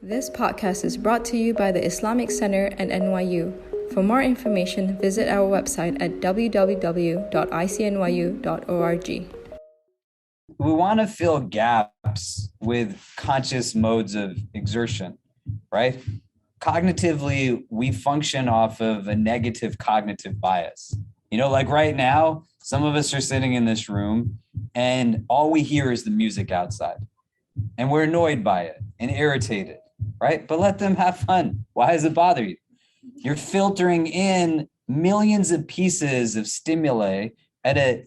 This podcast is brought to you by the Islamic Center and NYU. For more information, visit our website at www.icnyu.org. We want to fill gaps with conscious modes of exertion, right? Cognitively, we function off of a negative cognitive bias. Like right now, some of us are sitting in this room and all we hear is the music outside. And we're annoyed by it and irritated, right? But let them have fun. Why does it bother you? You're filtering in millions of pieces of stimuli at a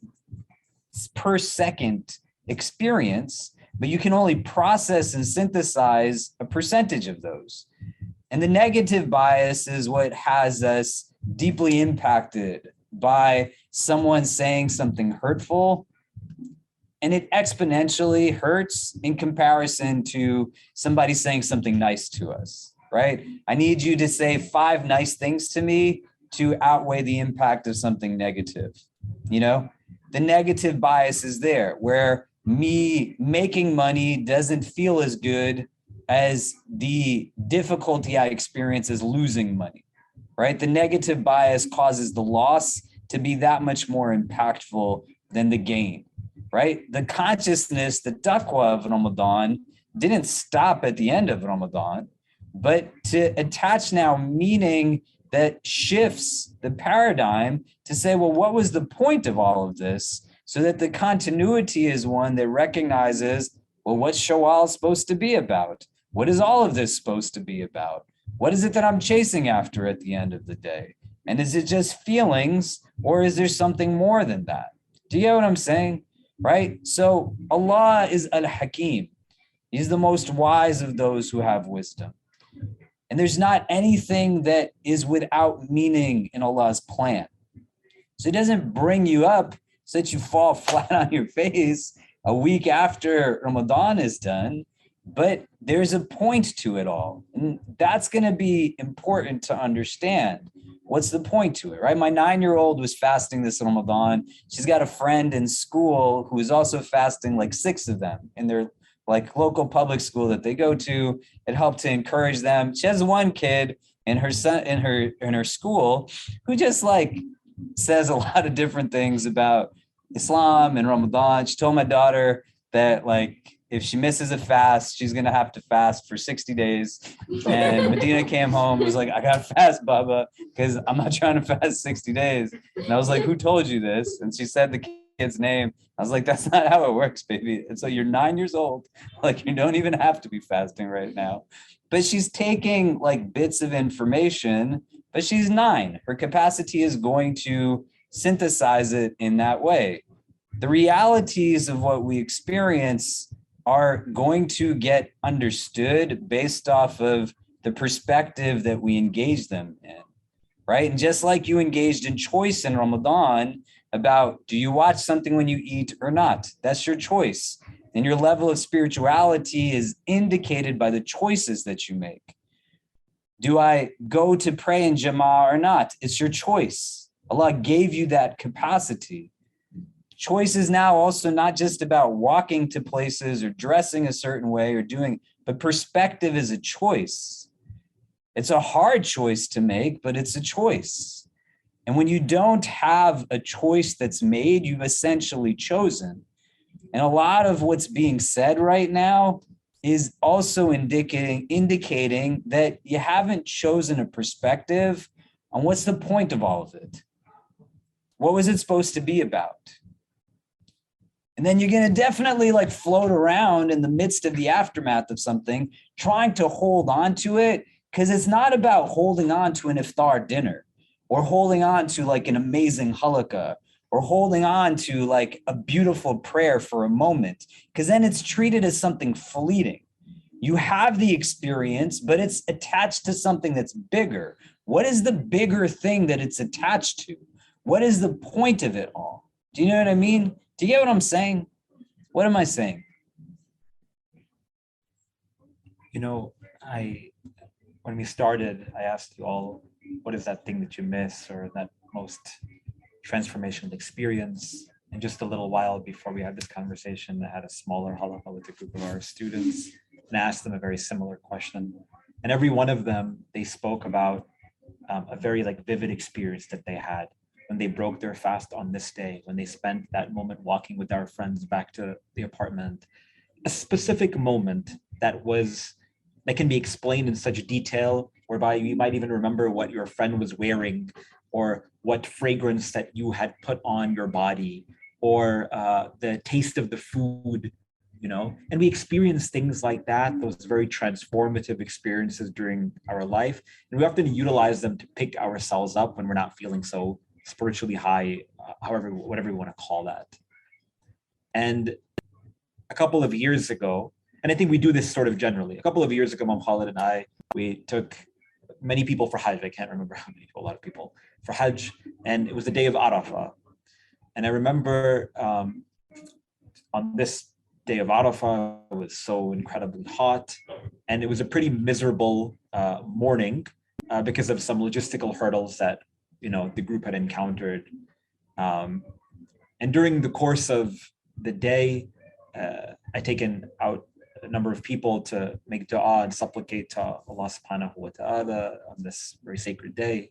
per second experience, but you can only process and synthesize a percentage of those. And the negative bias is what has us deeply impacted by someone saying something hurtful, and it exponentially hurts in comparison to somebody saying something nice to us, right? I need you to say 5 nice things to me to outweigh the impact of something negative. The negative bias is there, where me making money doesn't feel as good as the difficulty I experience as losing money, right? The negative bias causes the loss to be that much more impactful than the gain, right? The consciousness, the taqwa of Ramadan didn't stop at the end of Ramadan, but to attach now meaning that shifts the paradigm to say, well, what was the point of all of this? So that the continuity is one that recognizes, well, what's Shawwal supposed to be about? What is all of this supposed to be about? What is it that I'm chasing after at the end of the day? And is it just feelings, or is there something more than that? Do you get what I'm saying? Right? So Allah is Al-Hakim. He's the most wise of those who have wisdom. And there's not anything that is without meaning in Allah's plan. So He doesn't bring you up so that you fall flat on your face a week after Ramadan is done, but there's a point to it all. And that's going to be important to understand. What's the point to it, right? My 9-year-old was fasting this Ramadan. She's got a friend in school who is also fasting, like 6 of them in their local public school that they go to. It helped to encourage them. She has one kid in her son in her school who just says a lot of different things about Islam and Ramadan. She told my daughter that if she misses a fast, she's gonna have to fast for 60 days. And Medina came home, was like, I gotta fast, Baba, because I'm not trying to fast 60 days. And I was like, who told you this? And she said the kid's name. I was like, that's not how it works, baby. And so you're 9 years old. You don't even have to be fasting right now. But she's taking bits of information, but she's 9. Her capacity is going to synthesize it in that way. The realities of what we experience are going to get understood based off of the perspective that we engage them in, right? And just like you engaged in choice in Ramadan about, do you watch something when you eat or not? That's your choice. And your level of spirituality is indicated by the choices that you make. Do I go to pray in Jama'ah or not? It's your choice. Allah gave you that capacity. Choice is now also not just about walking to places or dressing a certain way or but perspective is a choice. It's a hard choice to make, but it's a choice. And when you don't have a choice that's made, you've essentially chosen. And a lot of what's being said right now is also indicating that you haven't chosen a perspective on what's the point of all of it. What was it supposed to be about? And then you're going to definitely float around in the midst of the aftermath of something, trying to hold on to it, because it's not about holding on to an iftar dinner or holding on to an amazing halaqah or holding on to a beautiful prayer for a moment, because then it's treated as something fleeting. You have the experience, but it's attached to something that's bigger. What is the bigger thing that it's attached to? What is the point of it all? Do you know what I mean? Do you get what I'm saying? What am I saying? When we started, I asked you all, what is that thing that you miss or that most transformational experience? And just a little while before we had this conversation, I had a smaller halaqah with a group of our students. and asked them a very similar question. And every one of them, they spoke about a very like vivid experience that they had when they broke their fast on this day, when they spent that moment walking with our friends back to the apartment. A specific moment that can be explained in such detail, whereby you might even remember what your friend was wearing, or what fragrance that you had put on your body, or the taste of the food, and we experience things like that, those very transformative experiences during our life. And we often utilize them to pick ourselves up when we're not feeling so spiritually high, whatever you want to call that. And a couple of years ago, and I think we do this sort of generally, a couple of years ago, Imam Khalid and I, we took many people for Hajj. I can't remember how many people, a lot of people for Hajj. And it was the day of Arafah. And I remember on this day of Arafah, it was so incredibly hot. And it was a pretty miserable morning because of some logistical hurdles that, the group had encountered. And during the course of the day, I taken out a number of people to make dua and supplicate to Allah subhanahu wa ta'ala on this very sacred day.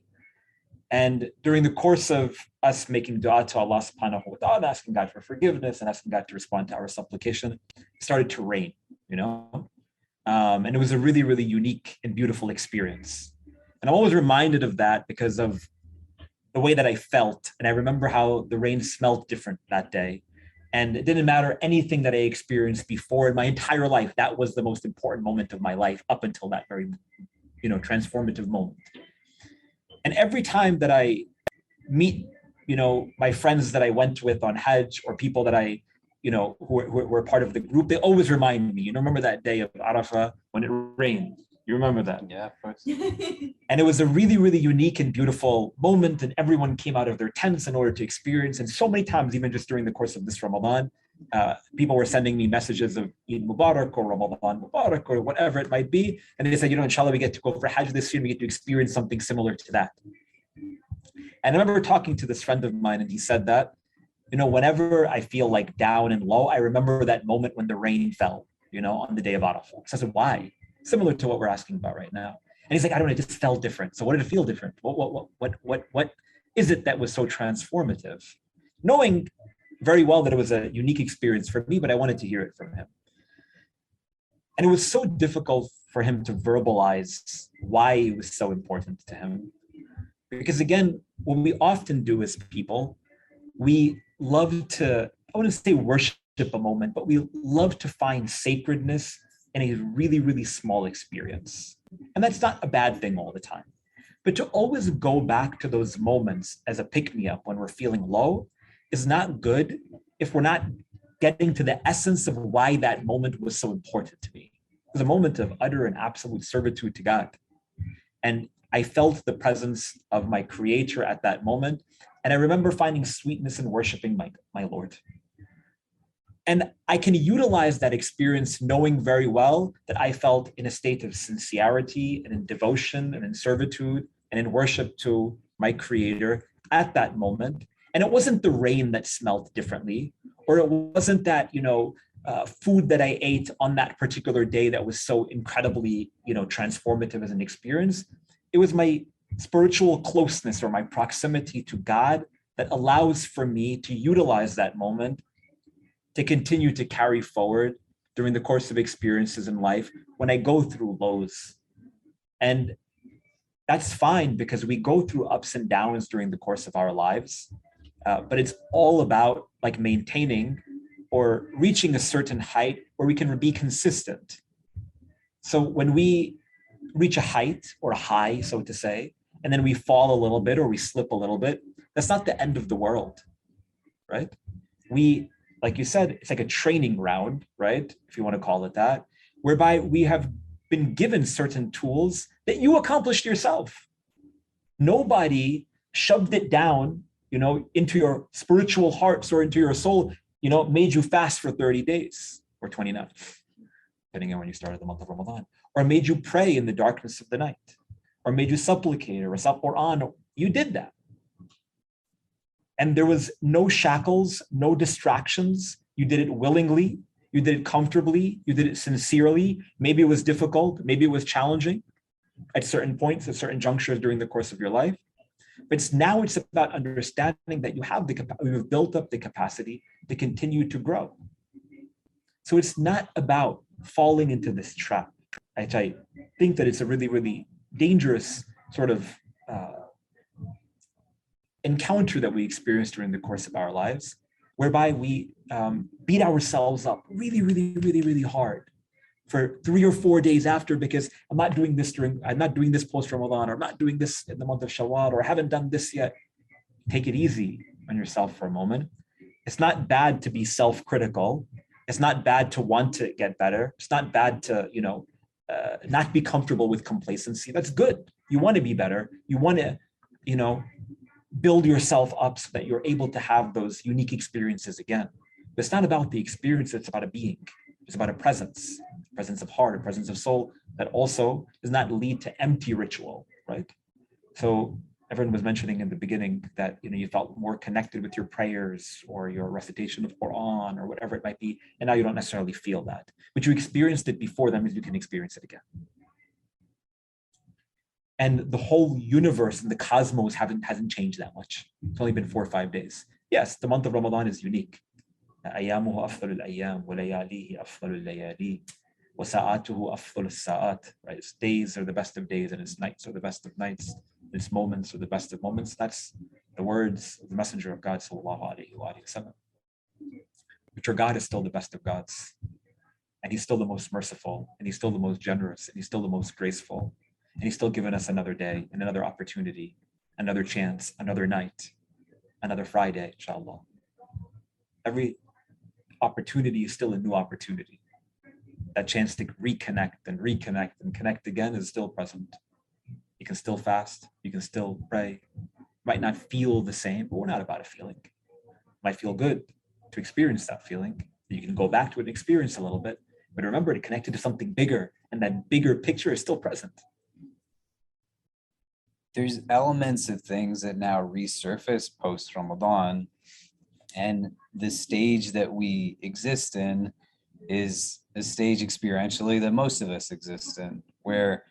And during the course of us making dua to Allah subhanahu wa ta'ala, asking God for forgiveness and asking God to respond to our supplication, it started to rain, and it was a really, really unique and beautiful experience. And I'm always reminded of that because of the way that I felt. And I remember how the rain smelled different that day. And it didn't matter anything that I experienced before in my entire life. That was the most important moment of my life up until that very, transformative moment. And every time that I meet, my friends that I went with on Hajj, or people that I, who were part of the group, they always remind me, remember that day of Arafah when it rained? You remember that? Yeah, of course. And it was a really, really unique and beautiful moment. And everyone came out of their tents in order to experience. And so many times, even just during the course of this Ramadan, people were sending me messages of Eid Mubarak or Ramadan Mubarak or whatever it might be. And they said, inshallah, we get to go for Hajj this year and we get to experience something similar to that. And I remember talking to this friend of mine, and he said that, whenever I feel like down and low, I remember that moment when the rain fell, on the day of Arafah. So I said, why? Similar to what we're asking about right now. And he's like, I don't know, it just felt different. So what did it feel different? What is it that was so transformative? Knowing very well that it was a unique experience for me, but I wanted to hear it from him. And it was so difficult for him to verbalize why it was so important to him. Because again, what we often do as people, we love to, I wouldn't say worship a moment, but we love to find sacredness in a really, really small experience. And that's not a bad thing all the time. But to always go back to those moments as a pick-me-up when we're feeling low is not good if we're not getting to the essence of why that moment was so important to me. It was a moment of utter and absolute servitude to God. And I felt the presence of my Creator at that moment. And I remember finding sweetness in worshiping my Lord. And I can utilize that experience knowing very well that I felt in a state of sincerity and in devotion and in servitude and in worship to my Creator at that moment. And it wasn't the rain that smelled differently, or it wasn't that, food that I ate on that particular day that was so incredibly, transformative as an experience. It was my spiritual closeness or my proximity to God that allows for me to utilize that moment to continue to carry forward during the course of experiences in life when I go through lows. And that's fine because we go through ups and downs during the course of our lives. But it's all about like maintaining or reaching a certain height where we can be consistent. So when we reach a height or a high, so to say, and then we fall a little bit or we slip a little bit, that's not the end of the world, right? We, like you said, it's like a training ground, right? If you want to call it that, whereby we have been given certain tools that you accomplished yourself. Nobody shoved it down, into your spiritual hearts or into your soul, made you fast for 30 days or 29, depending on when you started the month of Ramadan, or made you pray in the darkness of the night, or made you supplicate or recite Quran. You did that. And there was no shackles, no distractions. You did it willingly. You did it comfortably. You did it sincerely. Maybe it was difficult. Maybe it was challenging at certain points, at certain junctures during the course of your life. But now it's about understanding that you've built up the capacity to continue to grow. So it's not about falling into this trap. I think that it's a really, really dangerous sort of encounter that we experience during the course of our lives, whereby we beat ourselves up really, really, really, really hard for 3 or 4 days after, because I'm not doing this post-Ramadan, or I'm not doing this in the month of Shawwal, or I haven't done this yet. Take it easy on yourself for a moment. It's not bad to be self-critical. It's not bad to want to get better. It's not bad to, not be comfortable with complacency. That's good. You want to be better. You want to, build yourself up so that you're able to have those unique experiences again. But it's not about the experience, it's about a being. It's about a presence of heart, a presence of soul that also does not lead to empty ritual, right? So everyone was mentioning in the beginning that you felt more connected with your prayers or your recitation of Quran or whatever it might be, and now you don't necessarily feel that. But you experienced it before, that means you can experience it again. And the whole universe and the cosmos hasn't changed that much. It's only been 4 or 5 days. Yes, the month of Ramadan is unique. أيامه أفضل الأيام ولياليه أفضل الليالي وساعاته أفضل الساعات. Right? Its days are the best of days, and its nights are the best of nights. Its moments are the best of moments. That's the words of the Messenger of God, sallallahu alaihi wasallam. But your God is still the best of gods, and He's still the most merciful, and He's still the most generous, and He's still the most graceful. And He's still given us another day and another opportunity, another chance, another night, another Friday, inshallah. Every opportunity is still a new opportunity. That chance to reconnect and connect again is still present. You can still fast, you can still pray. Might not feel the same, but we're not about a feeling. Might feel good to experience that feeling. You can go back to it and experience a little bit, but remember to connect it to something bigger, and that bigger picture is still present. There's elements of things that now resurface post-Ramadan, and the stage that we exist in is a stage experientially that most of us exist in, where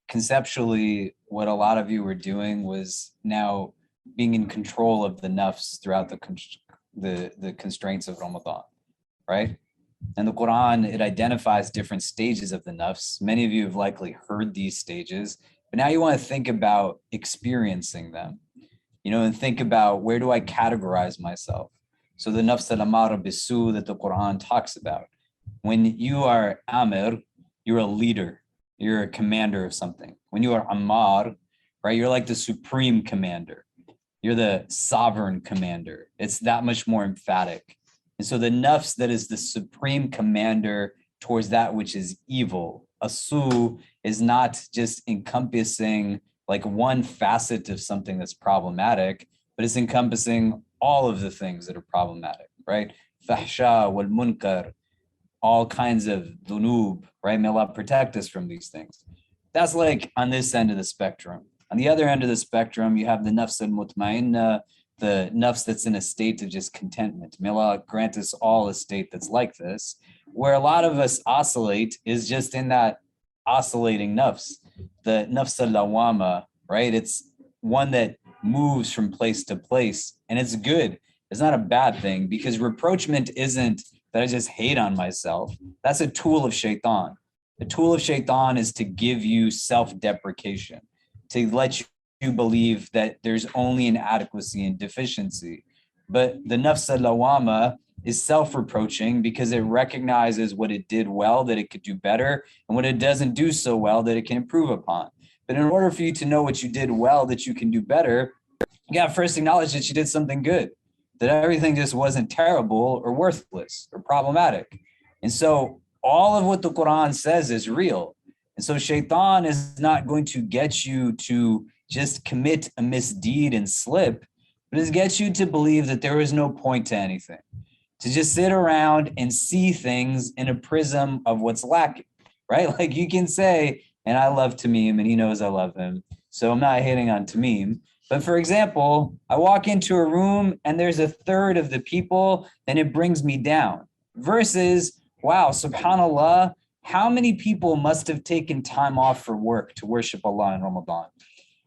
conceptually what a lot of you were doing was now being in control of the nafs throughout the constraints of Ramadan, right? And the Quran, it identifies different stages of the nafs. Many of you have likely heard these stages, but now you want to think about experiencing them, and think about, where do I categorize myself? So the nafs al-amara bisu that the Quran talks about. When you are amir, you're a leader, you're a commander of something. When you are ammar, right, you're like the supreme commander. You're the sovereign commander. It's that much more emphatic. And so the nafs that is the supreme commander towards that which is evil, asu, is not just encompassing like one facet of something that's problematic, but it's encompassing all of the things that are problematic, right? Fahsha wal munkar, all kinds of dhunub, right? May Allah protect us from these things. That's like on this end of the spectrum. On the other end of the spectrum, you have the nafs al-mutma'inna, the nafs that's in a state of just contentment. May Allah grant us all a state that's like this. Where a lot of us oscillate is just in that oscillating nafs, the nafs al-lawama, right? It's one that moves from place to place, and it's good. It's not a bad thing, because reproachment isn't that I just hate on myself. That's a tool of shaitan. The tool of shaitan is to give you self-deprecation, to let you believe that there's only inadequacy and deficiency. But the nafs al-lawama is self-reproaching because it recognizes what it did well, that it could do better, and what it doesn't do so well, that it can improve upon. But in order for you to know what you did well, that you can do better, you got to first acknowledge that you did something good, that everything just wasn't terrible or worthless or problematic. And so all of what the Quran says is real. And so shaitan is not going to get you to just commit a misdeed and slip, but it gets you to believe that there is no point to anything, to just sit around and see things in a prism of what's lacking, right? Like you can say, and I love Tamim and he knows I love him, so I'm not hating on Tamim. But for example, I walk into a room and there's a third of the people, and it brings me down. versus, wow, subhanAllah, how many people must have taken time off for work to worship Allah in Ramadan?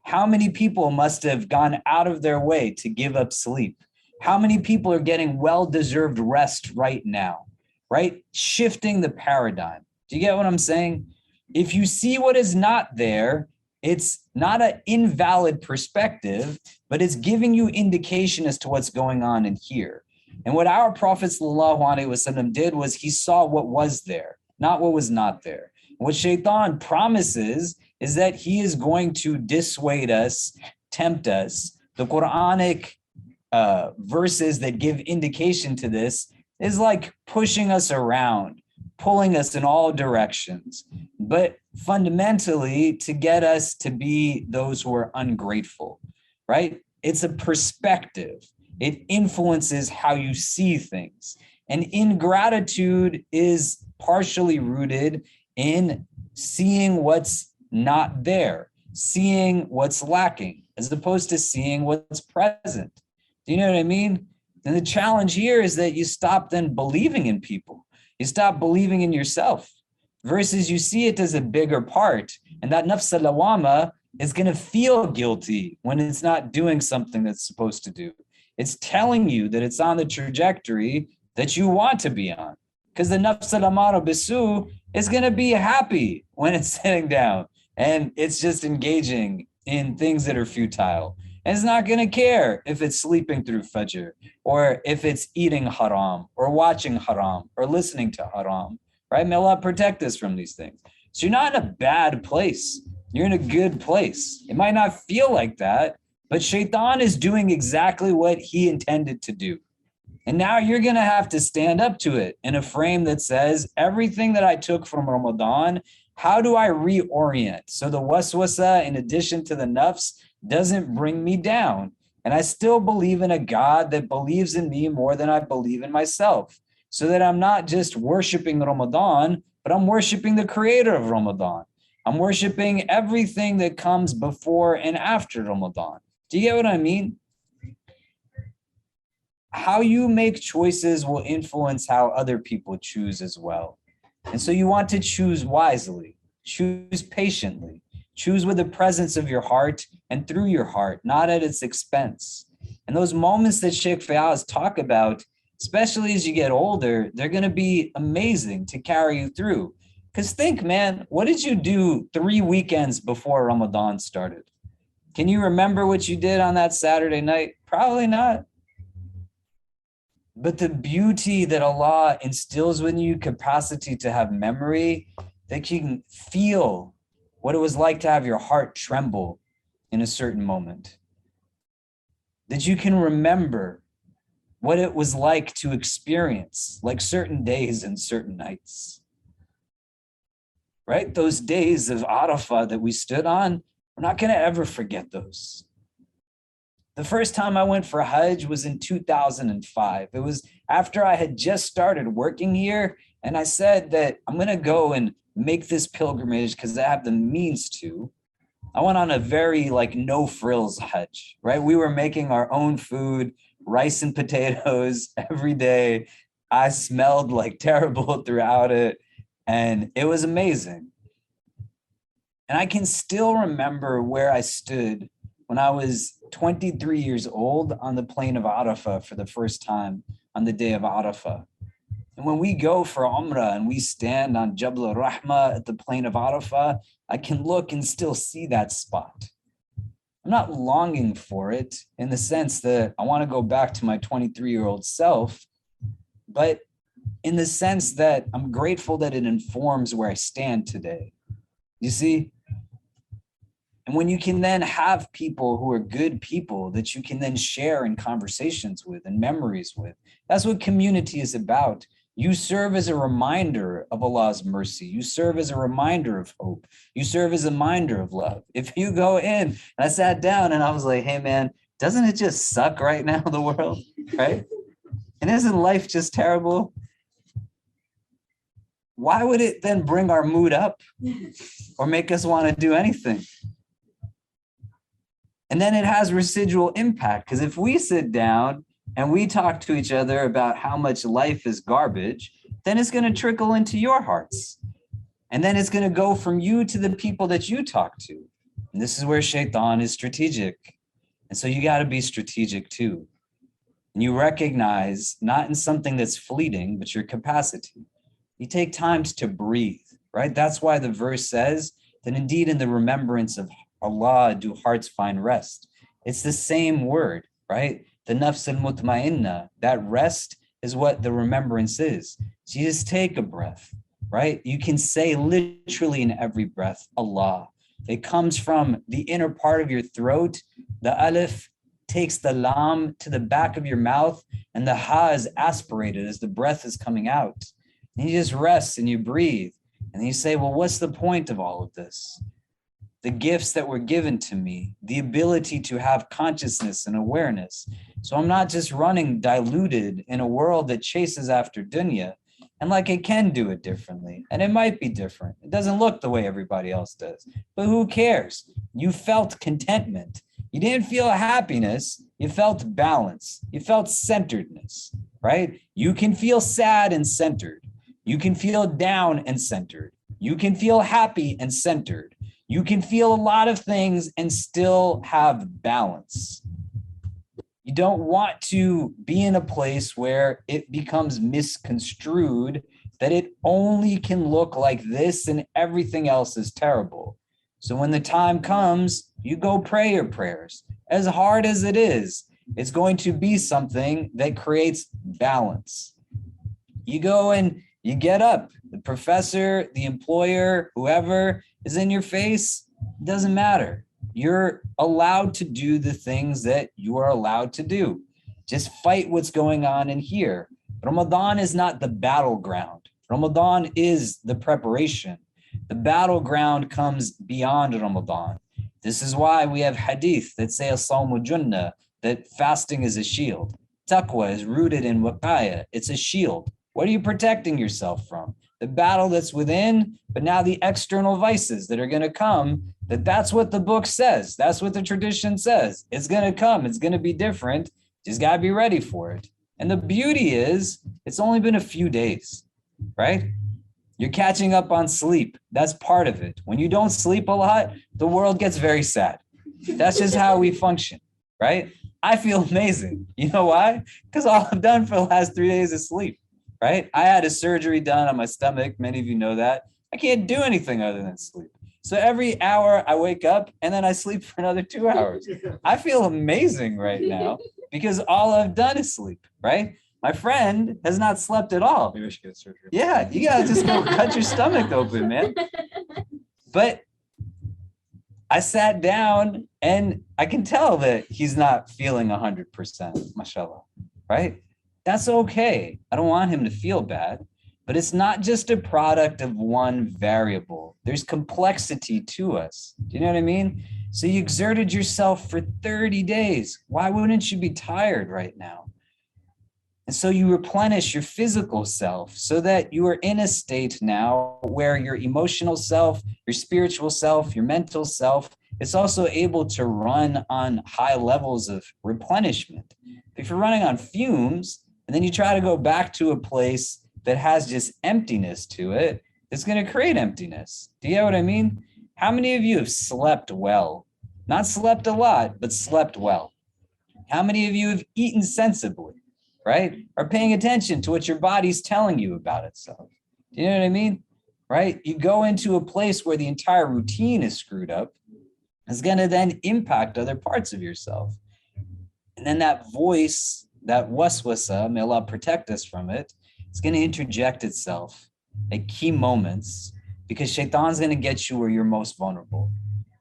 How many people must have gone out of their way to give up sleep? How many people are getting well-deserved rest right now, right? Shifting the paradigm. Do you get what I'm saying? If you see what is not there, it's not an invalid perspective, but it's giving you indication as to what's going on in here. And what our Prophet ﷺ did was he saw what was there, not what was not there. What Shaitan promises is that he is going to dissuade us, tempt us. The Quranic verses that give indication to this is like pushing us around, pulling us in all directions, but fundamentally to get us to be those who are ungrateful, right? It's a perspective. It influences how you see things. And ingratitude is partially rooted in seeing what's not there, seeing what's lacking, as opposed to seeing what's present. Do you know what I mean? And the challenge here is that you stop then believing in people. You stop believing in yourself versus you see it as a bigger part. And that nafs al-lawama is going to feel guilty when it's not doing something that's supposed to do. It's telling you that it's on the trajectory that you want to be on. Because the nafs al-amara bisu is going to be happy when it's sitting down and it's just engaging in things that are futile. And it's not going to care if it's sleeping through Fajr or if it's eating haram or watching haram or listening to haram, right? May Allah protect us from these things. So you're not in a bad place. You're in a good place. It might not feel like that, but Shaitan is doing exactly what he intended to do. And now you're going to have to stand up to it in a frame that says, everything that I took from Ramadan, how do I reorient? So the waswasa, in addition to the nafs, doesn't bring me down. And I still believe in a God that believes in me more than I believe in myself. So that I'm not just worshiping Ramadan, but I'm worshiping the creator of Ramadan. I'm worshiping everything that comes before and after Ramadan. Do you get what I mean? How you make choices will influence how other people choose as well. And so you want to choose wisely, choose patiently, choose with the presence of your heart and through your heart, not at its expense. And those moments that Sheikh Faiyaz talk about, especially as you get older, they're going to be amazing to carry you through. Because think, man, what did you do 3 weekends before Ramadan started? Can you remember what you did on that Saturday night? Probably not. But the beauty that Allah instills within you, capacity to have memory, that you can feel what it was like to have your heart tremble in a certain moment. That you can remember what it was like to experience, like certain days and certain nights. Right? Those days of Arafah that we stood on, we're not going to ever forget those. The first time I went for Hajj was in 2005. It was after I had just started working here, and I said that I'm going to go and make this pilgrimage because I have the means to. I went on a very no frills Hajj, right? We were making our own food, rice and potatoes every day. I smelled terrible throughout it, and it was amazing. And I can still remember where I stood when I was 23 years old on the plain of Arafah for the first time on the day of Arafah. And when we go for Umrah and we stand on Jabal al-Rahmah at the plain of Arafah, I can look and still see that spot. I'm not longing for it in the sense that I want to go back to my 23-year-old self, but in the sense that I'm grateful that it informs where I stand today. You see? And when you can then have people who are good people that you can then share in conversations with and memories with, that's what community is about. You serve as a reminder of Allah's mercy. You serve as a reminder of hope. You serve as a reminder of love. If you go in, and I sat down and I was like, hey man, doesn't it just suck right now, the world, right? And isn't life just terrible? Why would it then bring our mood up or make us want to do anything? And then it has residual impact, because if we sit down and we talk to each other about how much life is garbage, then it's going to trickle into your hearts. And then it's going to go from you to the people that you talk to. And this is where shaitan is strategic. And so you got to be strategic too. And you recognize not in something that's fleeting, but your capacity. You take times to breathe, right? That's why the verse says that indeed in the remembrance of Allah do hearts find rest. It's the same word, right? The nafs al-mutma'inna, that rest is what the remembrance is. So you just take a breath, right? You can say literally in every breath, Allah. It comes from the inner part of your throat. The alif takes the lam to the back of your mouth, and the ha is aspirated as the breath is coming out. And you just rest and you breathe. And you say, well, what's the point of all of this? The gifts that were given to me, the ability to have consciousness and awareness. So I'm not just running diluted in a world that chases after dunya. And like it can do it differently. And it might be different. It doesn't look the way everybody else does. But who cares? You felt contentment. You didn't feel happiness. You felt balance. You felt centeredness, right? You can feel sad and centered. You can feel down and centered. You can feel happy and centered. You can feel a lot of things and still have balance. You don't want to be in a place where it becomes misconstrued that it only can look like this and everything else is terrible. So when the time comes, you go pray your prayers. As hard as it is, it's going to be something that creates balance. You go and you get up. The professor, the employer, whoever is in your face, doesn't matter. You're allowed to do the things that you are allowed to do. Just fight what's going on in here. Ramadan is not the battleground. Ramadan is the preparation. The battleground comes beyond Ramadan. This is why we have hadith that say as-sawmu junnah, that fasting is a shield. Taqwa is rooted in waqaya. It's a shield. What are you protecting yourself from? The battle that's within, but now the external vices that are going to come, that's what the book says. That's what the tradition says. It's going to come. It's going to be different. Just got to be ready for it. And the beauty is, it's only been a few days, right? You're catching up on sleep. That's part of it. When you don't sleep a lot, the world gets very sad. That's just how we function, right? I feel amazing. You know why? Because all I've done for the last 3 days is sleep. Right? I had a surgery done on my stomach. Many of you know that. I can't do anything other than sleep. So every hour I wake up and then I sleep for another 2 hours. I feel amazing right now because all I've done is sleep, right? My friend has not slept at all. Maybe I should get surgery. Yeah, you gotta just go cut your stomach open, man. But I sat down and I can tell that he's not feeling 100%, mashallah, right? That's okay. I don't want him to feel bad, but it's not just a product of one variable. There's complexity to us. Do you know what I mean? So you exerted yourself for 30 days. Why wouldn't you be tired right now? And so you replenish your physical self so that you are in a state now where your emotional self, your spiritual self, your mental self, is also able to run on high levels of replenishment. If you're running on fumes, and then you try to go back to a place that has just emptiness to it, it's going to create emptiness. Do you get what I mean? How many of you have slept well? Not slept a lot, but slept well. How many of you have eaten sensibly, right? Are paying attention to what your body's telling you about itself. Do you know what I mean? Right? You go into a place where the entire routine is screwed up. It's going to then impact other parts of yourself. And then that voice, that waswasa, may Allah protect us from it, it's going to interject itself at key moments because shaitan's going to get you where you're most vulnerable.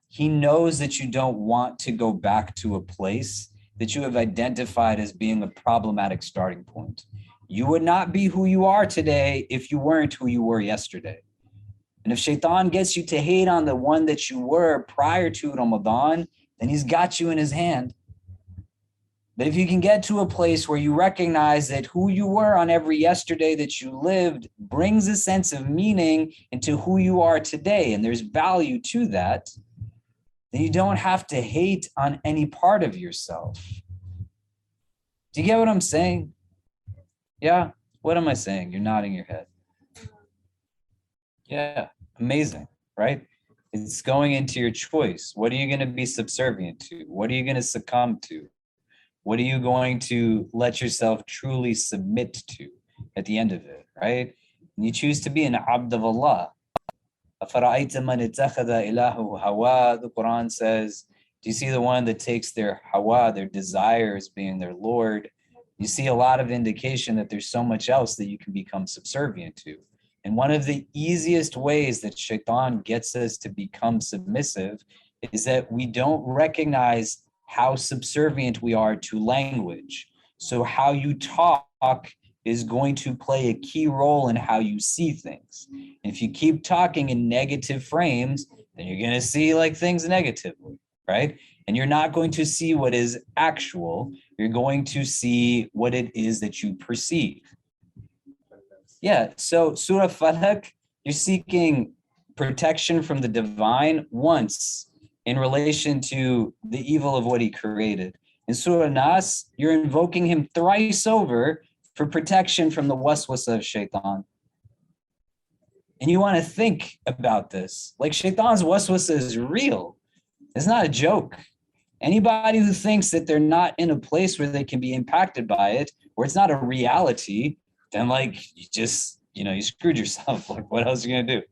He knows that you don't want to go back to a place that you have identified as being a problematic starting point. You would not be who you are today if you weren't who you were yesterday. And if shaitan gets you to hate on the one that you were prior to Ramadan, then he's got you in his hand. But if you can get to a place where you recognize that who you were on every yesterday that you lived brings a sense of meaning into who you are today, and there's value to that, then you don't have to hate on any part of yourself. Do you get what I'm saying? Yeah. What am I saying? You're nodding your head. Yeah, amazing, right? It's going into your choice. What are you going to be subservient to? What are you going to succumb to? What are you going to let yourself truly submit to at the end of it, right? And you choose to be an abd of Allah. The Quran says, do you see the one that takes their hawa, their desires being their Lord? You see a lot of indication that there's so much else that you can become subservient to. And one of the easiest ways that shaitan gets us to become submissive is that we don't recognize how subservient we are to language. So how you talk is going to play a key role in how you see things. And if you keep talking in negative frames, then you're going to see like things negatively, right? And you're not going to see what is actual. You're going to see what it is that you perceive. Yeah, so Surah Falak, you're seeking protection from the divine once in relation to the evil of what he created. In Surah Nas, you're invoking him thrice over for protection from the waswasa of shaitan. And you want to think about this. Like shaitan's waswasa is real. It's not a joke. Anybody who thinks that they're not in a place where they can be impacted by it, where it's not a reality, then like you screwed yourself. Like what else are you going to do?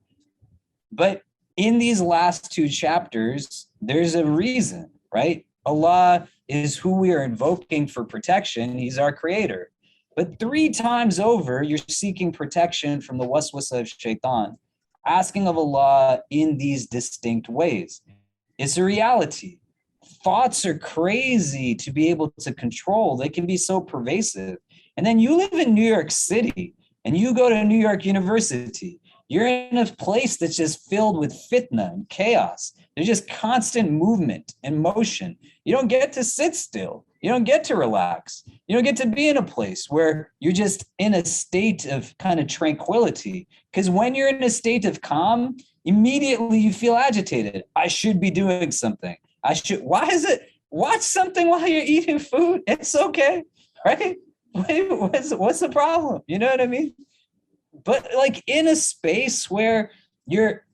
But in these last two chapters, there's a reason, right? Allah is who we are invoking for protection. He's our creator. But 3 times over, you're seeking protection from the waswasa of shaitan, asking of Allah in these distinct ways. It's a reality. Thoughts are crazy to be able to control. They can be so pervasive. And then you live in New York City and you go to New York University. You're in a place that's just filled with fitna and chaos. There's just constant movement and motion. You don't get to sit still. You don't get to relax. You don't get to be in a place where you're just in a state of kind of tranquility. Because when you're in a state of calm, immediately you feel agitated. I should be doing something. Why is it? Watch something while you're eating food. It's okay, right? What's the problem? You know what I mean? But like in a space where you're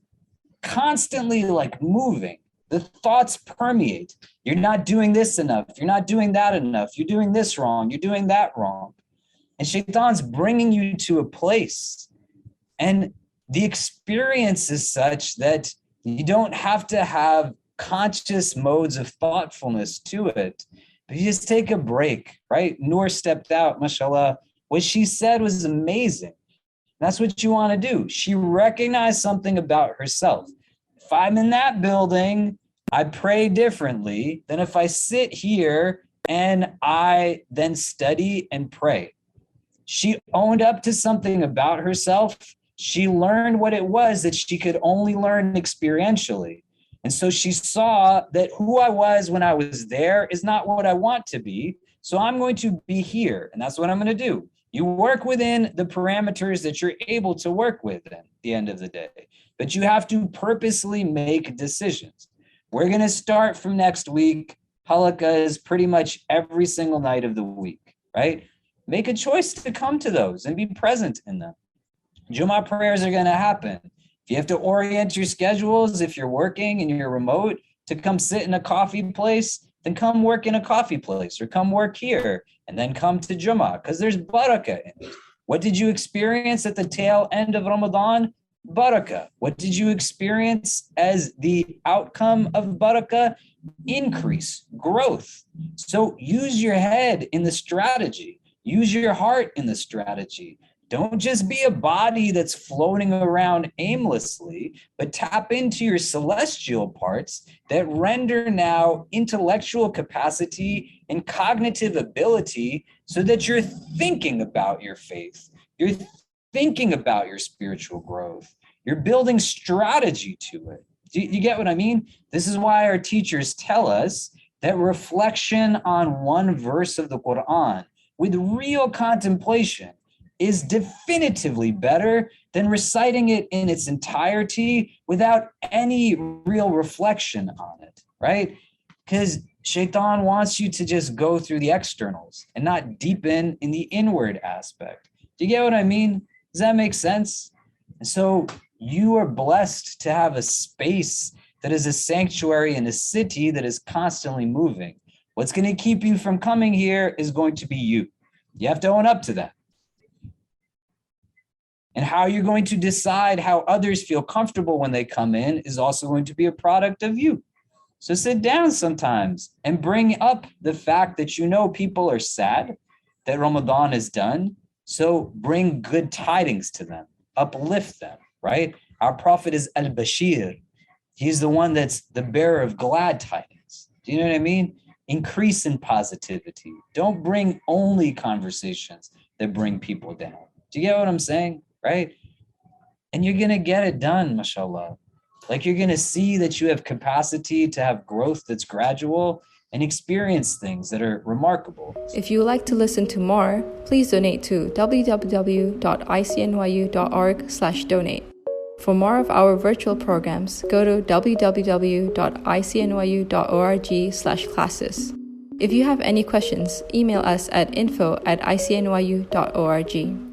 constantly like moving, the thoughts permeate. You're not doing this enough. You're not doing that enough. You're doing this wrong. You're doing that wrong. And shaitan's bringing you to a place. And the experience is such that you don't have to have conscious modes of thoughtfulness to it. But you just take a break, right? Noor stepped out, mashallah. What she said was amazing. That's what you want to do. She recognized something about herself. If I'm in that building, I pray differently than if I sit here and I then study and pray. She owned up to something about herself. She learned what it was that she could only learn experientially. And so she saw that who I was when I was there is not what I want to be. So I'm going to be here. And that's what I'm going to do. You work within the parameters that you're able to work with at the end of the day. But you have to purposely make decisions. We're going to start from next week. Halakha is pretty much every single night of the week, right? Make a choice to come to those and be present in them. Jummah prayers are going to happen. If you have to orient your schedules, if you're working and you're remote, to come sit in a coffee place, then come work in a coffee place or come work here and then come to Jummah because there's barakah in it. What did you experience at the tail end of Ramadan? Barakah. What did you experience as the outcome of barakah? Increase, growth. So use your head in the strategy. Use your heart in the strategy. Don't just be a body that's floating around aimlessly, but tap into your celestial parts that render now intellectual capacity and cognitive ability so that you're thinking about your faith. You're thinking about your spiritual growth. You're building strategy to it. Do you get what I mean? This is why our teachers tell us that reflection on one verse of the Quran with real contemplation is definitively better than reciting it in its entirety without any real reflection on it, right? Because shaitan wants you to just go through the externals and not deepen in the inward aspect. Do you get what I mean? Does that make sense? And so you are blessed to have a space that is a sanctuary in a city that is constantly moving. What's going to keep you from coming here is going to be you. You have to own up to that. And how you're going to decide how others feel comfortable when they come in is also going to be a product of you. So sit down sometimes and bring up the fact that you know people are sad that Ramadan is done. So bring good tidings to them, uplift them, right? Our prophet is Al-Bashir. He's the one that's the bearer of glad tidings. Do you know what I mean? Increase in positivity. Don't bring only conversations that bring people down. Do you get what I'm saying? Right? And you're going to get it done, mashallah. Like you're going to see that you have capacity to have growth that's gradual and experience things that are remarkable. If you would like to listen to more, please donate to www.icnyu.org/donate. For more of our virtual programs, go to www.icnyu.org/classes. If you have any questions, email us at info@icnyu.org.